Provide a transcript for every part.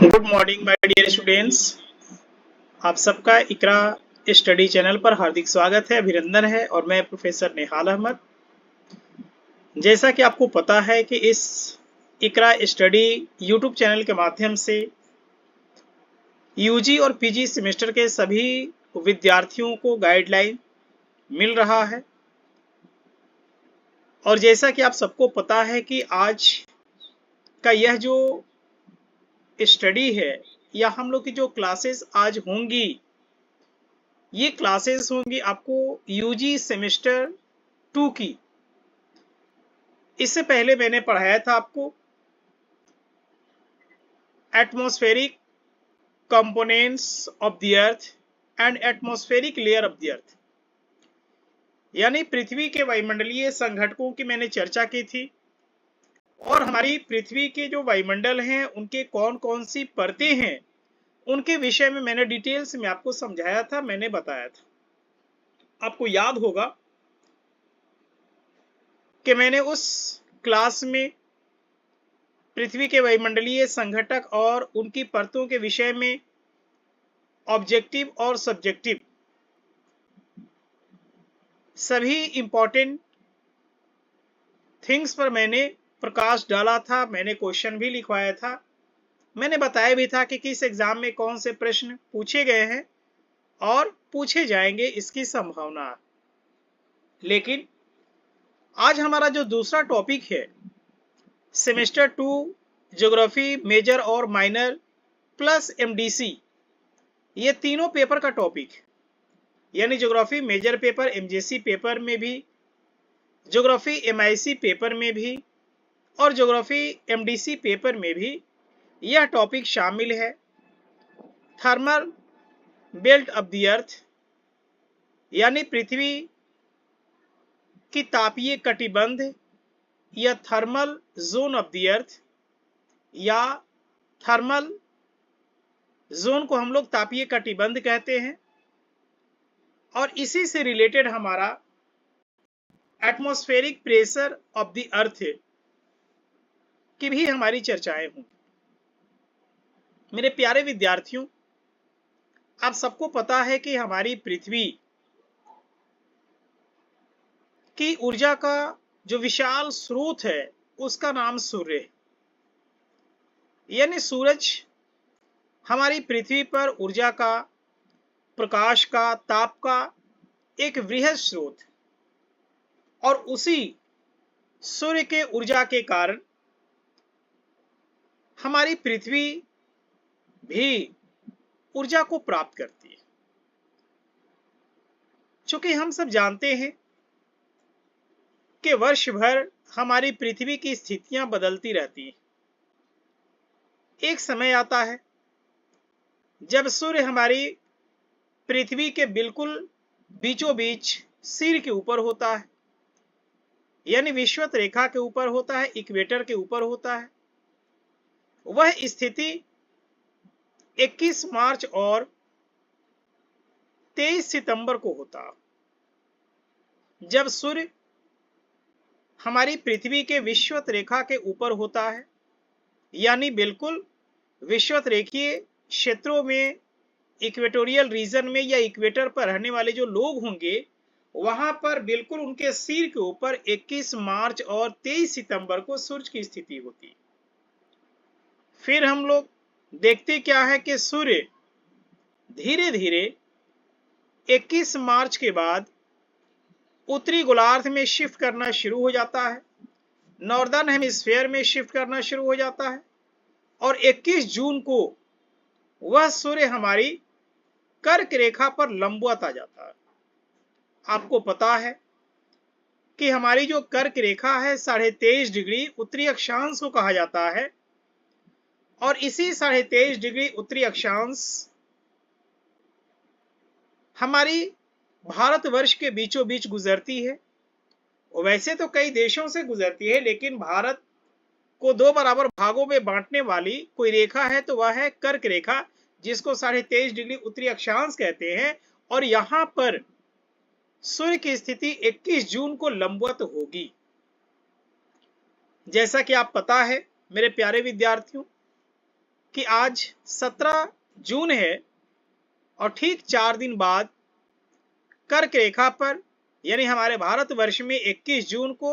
Good morning my dear students. आप सबका इकरा study channel पर हार्दिक स्वागत है, अभिनंदन है। और मैं प्रोफेसर नेहाल अहमद। जैसा कि आपको पता है कि इस इकरा स्टडी यूट्यूब चैनल के माध्यम से यूजी और पीजी सेमेस्टर के सभी विद्यार्थियों को गाइडलाइन मिल रहा है। और जैसा कि आप सबको पता है कि आज का यह जो स्टडी है या हम लोग की जो क्लासेस आज होंगी, ये क्लासेस होंगी आपको यूजी सेमेस्टर 2 की। इससे पहले मैंने पढ़ाया था आपको atmospheric components of the earth and atmospheric layer of the earth, यानी पृथ्वी के वायुमंडलीय संघटकों की मैंने चर्चा की थी। और हमारी पृथ्वी के जो वायुमंडल हैं उनके कौन कौन सी परतें हैं, उनके विषय में मैंने डिटेल्स में आपको समझाया था, मैंने बताया था। आपको याद होगा कि मैंने उस क्लास में पृथ्वी के वायुमंडलीय संघटक और उनकी परतों के विषय में ऑब्जेक्टिव और सब्जेक्टिव सभी इंपॉर्टेंट थिंग्स पर मैंने प्रकाश डाला था। मैंने क्वेश्चन भी लिखवाया था, मैंने बताया भी था कि किस एग्जाम में कौन से प्रश्न पूछे गए हैं और पूछे जाएंगे, इसकी संभावना। लेकिन आज हमारा जो दूसरा टॉपिक है, सेमेस्टर 2 ज्योग्राफी मेजर और माइनर प्लस एमडीसी, ये तीनों पेपर का टॉपिक, यानी geography major paper MJC paper में भी, ज्योग्राफी एमआईसी पेपर में भी और ज्योग्राफी एमडीसी पेपर में भी यह टॉपिक शामिल है। Thermal belt of the earth, यानी पृथ्वी की तापीय कटिबंध या thermal zone of the earth, या थर्मल जोन को हम लोग तापीय कटिबंध कहते हैं। और इसी से रिलेटेड हमारा atmospheric pressure of the earth की भी हमारी चर्चाएं होंगी। मेरे प्यारे विद्यार्थियों, आप सबको पता है कि हमारी पृथ्वी की ऊर्जा का जो विशाल स्रोत है उसका नाम सूर्य है। यानी सूरज हमारी पृथ्वी पर ऊर्जा का, प्रकाश का, ताप का एक वृहद स्रोत, और उसी सूर्य के ऊर्जा के कारण हमारी पृथ्वी भी ऊर्जा को प्राप्त करती है। चूंकि हम सब जानते हैं कि वर्ष भर हमारी पृथ्वी की स्थितियां बदलती रहती हैं। एक समय आता है जब सूर्य हमारी पृथ्वी के बिल्कुल बीचों बीच सिर के ऊपर होता है, यानी विषुवत रेखा के ऊपर होता है, इक्वेटर के ऊपर होता है। वह स्थिति 21 मार्च और 23 सितंबर को होता, जब सूर्य हमारी पृथ्वी के विषुवत रेखा के ऊपर होता है, यानी बिल्कुल विषुवत रेखीय क्षेत्रों में, इक्वेटोरियल रीजन में या इक्वेटर पर रहने वाले जो लोग होंगे, वहां पर बिल्कुल उनके सिर के ऊपर 21 मार्च और 23 सितंबर को सूर्य की स्थिति होती। फिर हम लोग देखते क्या है कि सूर्य धीरे धीरे 21 मार्च के बाद उत्तरी गोलार्ध में शिफ्ट करना शुरू हो जाता है, नॉर्दर्न हेमिस्फीयर में शिफ्ट करना शुरू हो जाता है। और 21 जून को वह सूर्य हमारी कर्क रेखा पर लंबवत आ जाता है। आपको पता है कि हमारी जो कर्क रेखा है 23.5 डिग्री उत्तरी अक्षांश को कहा जाता है, और इसी 23.5 डिग्री उत्तरी अक्षांश हमारी भारतवर्ष के बीचों बीच गुजरती है। वैसे तो कई देशों से गुजरती है, लेकिन भारत को 2 बराबर भागों में बांटने वाली कोई रेखा है तो वह है कर्क रेखा, जिसको 23.5 डिग्री उत्तरी अक्षांश कहते हैं। और यहां पर सूर्य की स्थिति 21 जून को लंबवत होगी। जैसा कि आप पता है मेरे प्यारे विद्यार्थियों कि आज 17 जून है और ठीक 4 दिन बाद कर्क रेखा पर यानी हमारे भारतवर्ष में 21 जून को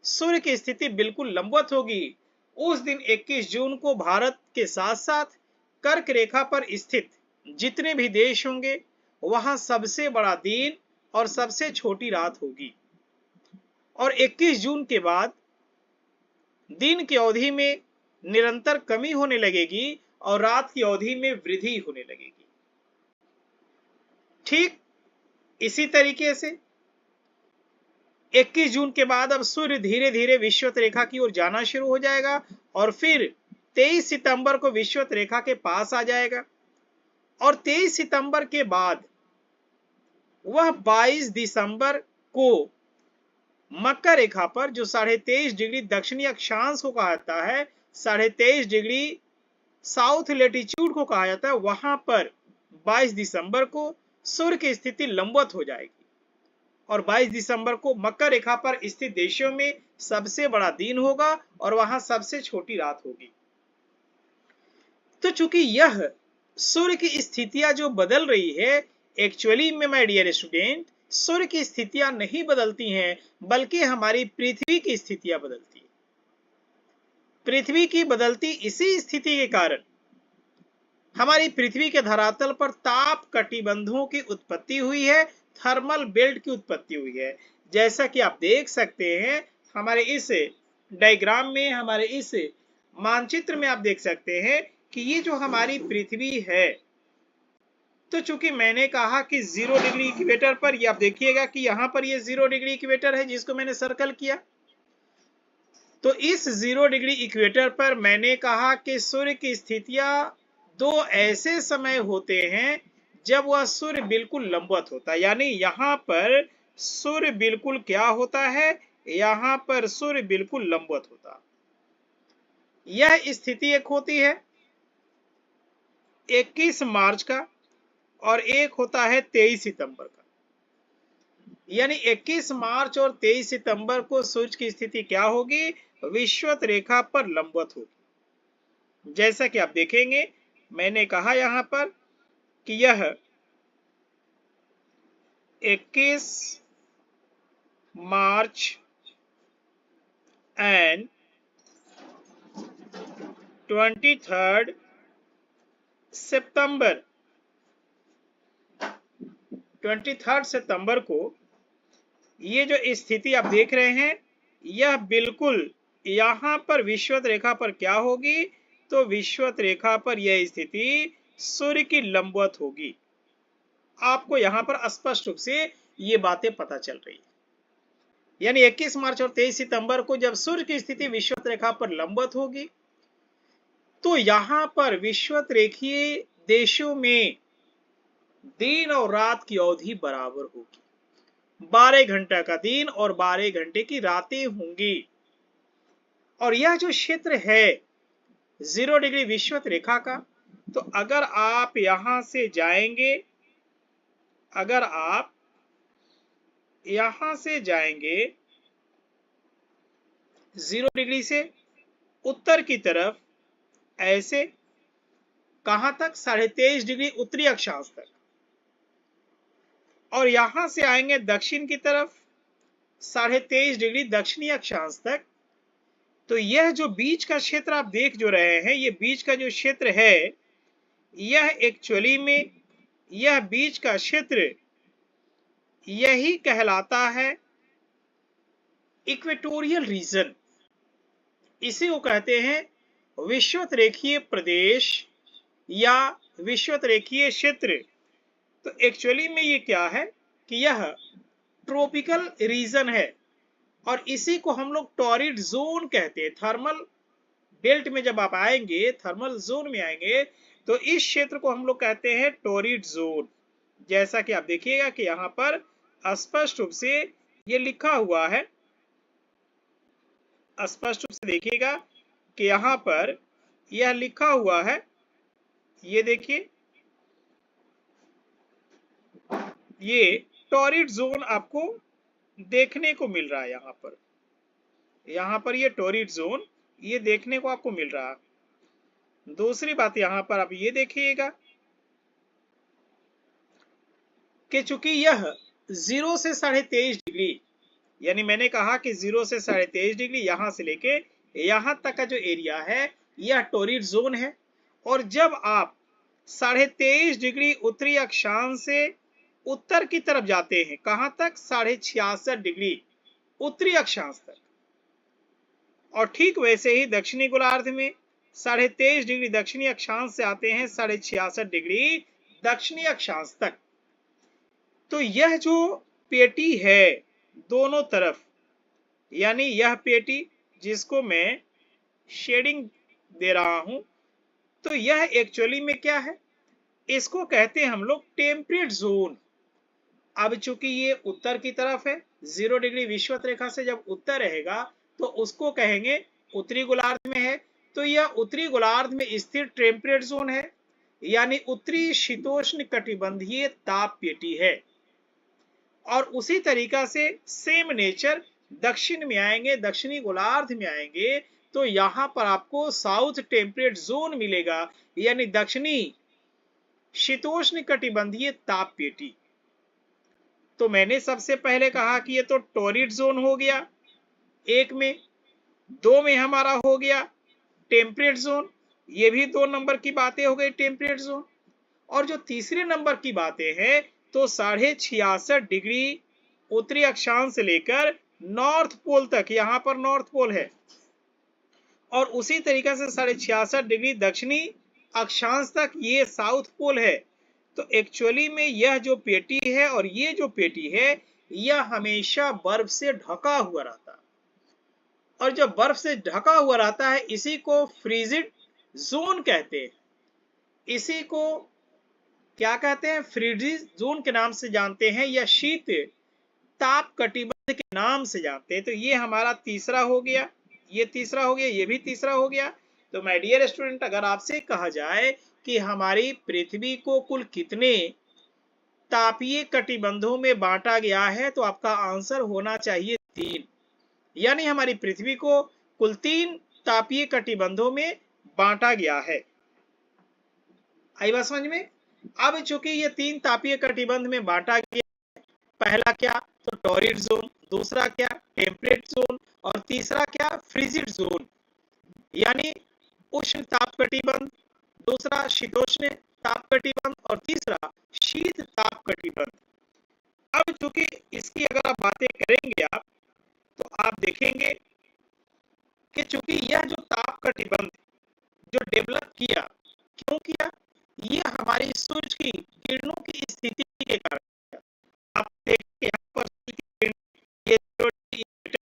सूर्य की स्थिति बिल्कुल लंबवत होगी। उस दिन 21 जून को भारत के साथ साथ कर्क रेखा पर स्थित जितने भी देश होंगे वहां सबसे बड़ा दिन और सबसे छोटी रात होगी। और 21 जून के बाद दिन की अवधि में निरंतर कमी होने लगेगी और रात की अवधि में वृद्धि होने लगेगी। ठीक इसी तरीके से 21 जून के बाद अब सूर्य धीरे धीरे विषुवत रेखा की ओर जाना शुरू हो जाएगा और फिर 23 सितंबर को विषुवत रेखा के पास आ जाएगा और 23 सितंबर के बाद वह 22 दिसंबर को मकर रेखा पर जो 23.5 डिग्री दक्षिणी अक्षांश को कहा जाता है, 23.5 डिग्री साउथ लेटीट्यूड को कहा जाता है, वहां पर 22 दिसंबर को सूर्य की स्थिति लंबवत हो जाएगी और 22 दिसंबर को मकर रेखा पर स्थित देशों में सबसे बड़ा दिन होगा और वहां सबसे छोटी रात होगी। तो चूंकि यह सूर्य की स्थितियां जो बदल रही है, एक्चुअली में माय डियर स्टूडेंट, सूर्य की स्थितियां नहीं बदलती हैं बल्कि हमारी पृथ्वी की स्थितियां बदलती हैं। पृथ्वी की बदलती इसी स्थिति के कारण हमारी पृथ्वी के धरातल पर ताप कटिबंधों की उत्पत्ति हुई है, थर्मल बेल्ट की उत्पत्ति हुई है। जैसा कि आप देख सकते हैं हमारे इस डायग्राम में, हमारे इस मानचित्र में आप देख सकते हैं कि ये जो हमारी पृथ्वी है, तो चूंकि मैंने कहा कि 0 डिग्री इक्वेटर पर, ये आप देखिएगा कि यहां पर ये 0 डिग्री इक्वेटर है जिसको मैंने सर्कल किया। तो इस 0 डिग्री इक्वेटर पर मैंने कहा कि सूर्य की स्थितियां दो ऐसे समय होते हैं जब वह सूर्य बिल्कुल लंबवत होता है, यानी यहां पर सूर्य बिल्कुल क्या होता है, यहां पर सूर्य बिल्कुल लंबवत होता। यह स्थिति एक होती है 21 मार्च का और एक होता है 23 सितंबर का। यानी 21 मार्च और 23 सितंबर को सूर्य की स्थिति क्या होगी, विषुवत रेखा पर लंबवत होगी। जैसा कि आप देखेंगे मैंने कहा यहां पर कि यह 21 मार्च एंड 23 सितंबर 23 सितंबर को ये जो स्थिति आप देख रहे हैं, यह बिल्कुल यहां पर विषुवत रेखा पर क्या होगी, तो विषुवत रेखा पर यह स्थिति सूर्य की लंबवत होगी। आपको यहां पर स्पष्ट रूप से ये बातें पता चल रही है। यानी 21 मार्च और 23 सितंबर को जब सूर्य की स्थिति विषुवत रेखा पर लंबवत होगी तो यहां पर विषुवत रेखीय देशों में दिन और रात की अवधि बराबर होगी। 12 घंटा का दिन और 12 घंटे की रातें होंगी। और यह जो क्षेत्र है 0 डिग्री विषुवत रेखा का, तो अगर आप यहां से जाएंगे, अगर आप यहां से जाएंगे 0 डिग्री से उत्तर की तरफ, ऐसे कहां तक, 23.5 डिग्री उत्तरी अक्षांश तक, और यहां से आएंगे दक्षिण की तरफ 23.5 डिग्री दक्षिणी अक्षांश तक, तो यह जो बीच का क्षेत्र आप देख जो रहे हैं, ये बीच का जो क्षेत्र है, यह एक्चुअली में यह बीच का क्षेत्र यही कहलाता है इक्वेटोरियल रीजन। इसी को कहते हैं विषुवत रेखीय प्रदेश या विषुवत रेखीय क्षेत्र। तो एक्चुअली में ये क्या है कि यह ट्रॉपिकल रीजन है और इसी को हम लोग टॉरिड जोन कहते हैं। थर्मल बेल्ट में जब आप आएंगे, थर्मल जोन में आएंगे, तो इस क्षेत्र को हम लोग कहते हैं टॉरिड जोन। जैसा कि आप देखिएगा कि यहां पर स्पष्ट रूप से ये लिखा हुआ है, स्पष्ट रूप से देखिएगा कि यहां पर यह लिखा हुआ है, ये देखिए, ये टॉरिड जोन आपको देखने को मिल रहा है। यहां पर ये टॉरिड जोन ये देखने को आपको मिल रहा है। दूसरी बात यहां पर आप ये देखिएगा कि चूंकि यह 0 से 23.5 डिग्री, यानी मैंने कहा कि 0 से 23.5 डिग्री यहां से लेके यहां तक का जो एरिया है यह टोरिड जोन है। और जब आप 23.5 डिग्री उत्तरी अक्षांश से उत्तर की तरफ जाते हैं, कहां तक? 66.5 डिग्री उत्तरी अक्षांश तक। और ठीक वैसे ही दक्षिणी गोलार्ध में 23.5 डिग्री दक्षिणी अक्षांश से आते हैं 66.5 डिग्री दक्षिणी अक्षांश तक। तो यह जो पेटी है दोनों तरफ, यानी यह पेटी जिसको मैं शेडिंग दे रहा हूं, तो यह एक्चुअली में क्या है? इसको कहते हैं हम लोग टेम्परेट जोन। अब चूंकि ये उत्तर की तरफ है, 0 डिग्री विषुवत रेखा से जब उत्तर रहेगा तो उसको कहेंगे उत्तरी गोलार्ध में है। तो यह उत्तरी गोलार्ध में स्थित टेम्परेट जोन है, यानी उत्तरी शीतोष्ण कटिबंधीय ताप पेटी है। और उसी तरीका से सेम नेचर दक्षिण में आएंगे, दक्षिणी गोलार्ध में आएंगे तो यहां पर आपको साउथ टेम्परेट जोन मिलेगा, यानी दक्षिणी शीतोष्ण कटिबंधीय ताप पेटी। तो मैंने सबसे पहले कहा कि ये तो टोरिड जोन हो गया एक में, दो में हमारा हो गया टेम्परेट जोन, ये भी 2 नंबर की बातें हो गई टेम्परेट जोन। और जो तीसरे नंबर की बातें हैं तो 66.5 डिग्री उत्तरी अक्षांश से लेकर नॉर्थ पोल तक, यहां पर नॉर्थ पोल है, और उसी तरीके से 66.5 डिग्री दक्षिणी अक्षांश तक ये साउथ पोल है। तो एक्चुअली में यह जो पेटी है और ये जो पेटी है यह हमेशा बर्फ से ढका हुआ रहता है। और जब बर्फ से ढका हुआ रहता है इसी को फ्रीजिड जोन कहते हैं। इसी को क्या कहते हैं? फ्रीजिड जोन के नाम से जानते हैं या शीत ताप कटिबंध के नाम से जानते हैं। तो ये हमारा तीसरा हो गया, ये तीसरा हो गया, ये भी तीसरा हो गया। तो माय डियर स्टूडेंट, अगर आपसे कहा जाए कि हमारी पृथ्वी को कुल कितने तापीय कटिबंधों में बांटा गया है तो आपका आंसर होना चाहिए 3। यानी हमारी पृथ्वी को कुल 3 तापीय कटिबंधों में बांटा गया है। आई बात समझ में? अब चूंकि ये 3 तापीय कटिबंध में बांटा गया, पहला क्या? तो टॉरिड जोन, दूसरा क्या? टेम्परेट जोन, और तीसरा क्या? फ्रिजिड जोन, यानी उष्ण ताप कटिबंध, दूसरा शीतोष्ण ताप कटिबंध, और तीसरा शीत ताप कटिबंध। अब चूंकि इसकी अगर आप बातें करेंगे आप, तो आप देखेंगे कि चूंकि यह जो ताप कटिबंध जो डेवलप किया, क्यों किया? यह हमारी सूर्य की किरणों की स्थिति के कारण। आप देखिए यहाँ पर सूर्य की किरण, ये जो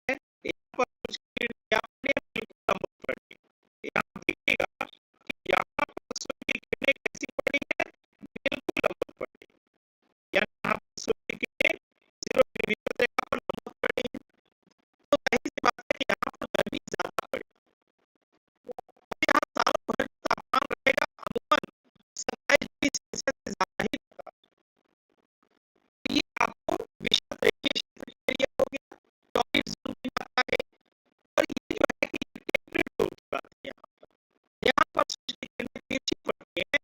है यहाँ पर सूर्य की किरण यहाँ पर बिल्कुल लंबवत पड़ी है। यहाँ देखिएगा कि यहाँ पर सूर्य की किरणें कैसी पड़ी है? बिल्कुल लंबवत पड़ी है। यानी यहाँ पर सूर्य की किरणें 0 डिग्री रेखा पर लंबवत पड़ी है। तो जाहिर सी बात है कि यहाँ पर गर्मी ज्यादा पड़ी, और यहाँ सालों भर तापमान रहेगा अमूमन 27 डिग्री सेल्सियस से ज्यादा ही रहेगा। ये आपको विषुवत रेखीय क्षेत्र का एरिया हो गया, टॉरिड जोन की बात आ गई। और ये जो है कि टेम्परेट जोन की बात है, यहाँ पर सूर्य की किरणें तिरछी पड़ती हैं,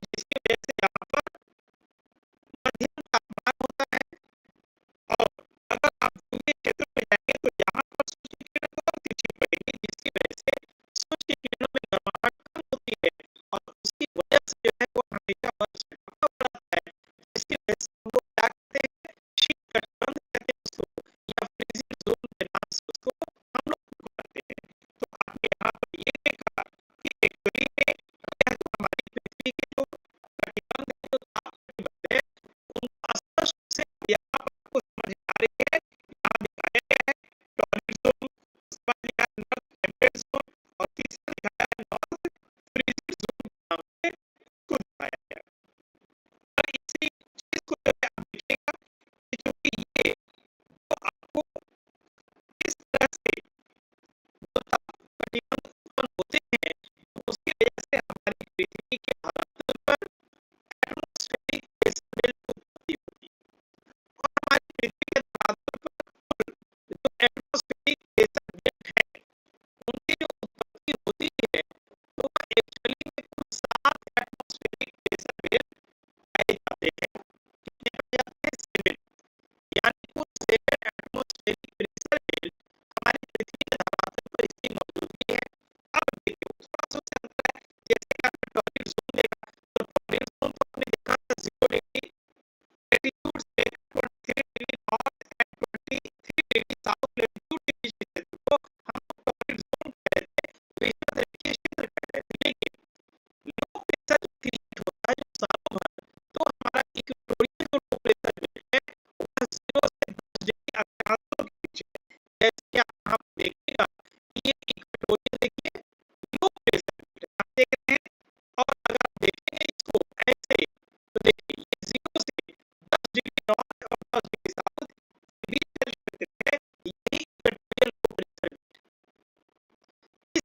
जिसकी वजह से यहाँ पर मध्यम तापमान होता है। और अगर आप ध्रुवीय क्षेत्र में जाएंगे तो यहाँ पर सूर्य की किरणें और तिरछी पड़ेगी, जिसकी वजह से सूर्य की किरणों में गर्माहट कम होती है, और उसकी वजह से जो है वो हमेशा बर्फ से ढका हुआ रहता है, जिसकी वजह से हम लोग क्या कहते हैं? शीत कटिबंध कहते हैं उसको, या फ्रीजिड जोन के नाम से उसको हम लोग पुकारते हैं। तो आपने यहाँ पर ये देखा कि एक्चुअली में यह जो हमारी पृथ्वी के जो कटिबंध है, जो ताप कटिबंध है, उनका स्पष्ट रूप से यहाँ पर आपको समझ में आ रही है। यहाँ दिखाया गया है टॉरिड जोन, उसके बाद लिखा है नॉर्थ टेम्परेट जोन, और तीसरा दिखाया है नॉर्थ फ्रीजिड जोन के नाम से इसको दिखाया गया। और इसी चीज को जो है आप देखिएगा कि चूंकि ये तो आपको इस तरह से जो ताप कटिबंध उत्पन्न होते हैं, तो उसकी वजह से हमारी पृथ्वी के धरातल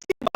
इसके